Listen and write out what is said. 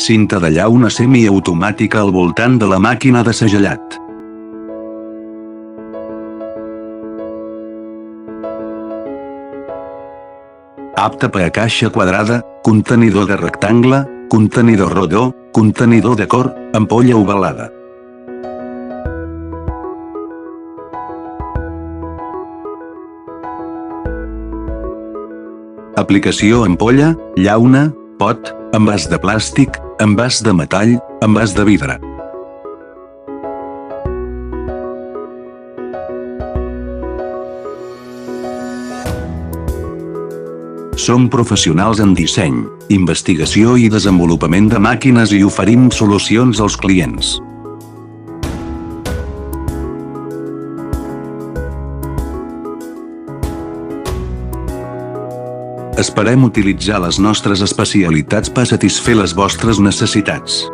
Cinta de llauna semiautomàtica al voltant de la màquina de segellat. Apte per a caixa quadrada, contenidor de rectangle, contenidor rodó, contenidor de cor, ampolla ovalada. Aplicació: ampolla, llauna, pot, envàs de plàstic, envàs de metall, envàs de vidre. Som professionals en disseny, investigació i desenvolupament de màquines i oferim solucions als clients. Esperem utilitzar les nostres especialitats per satisfer les vostres necessitats.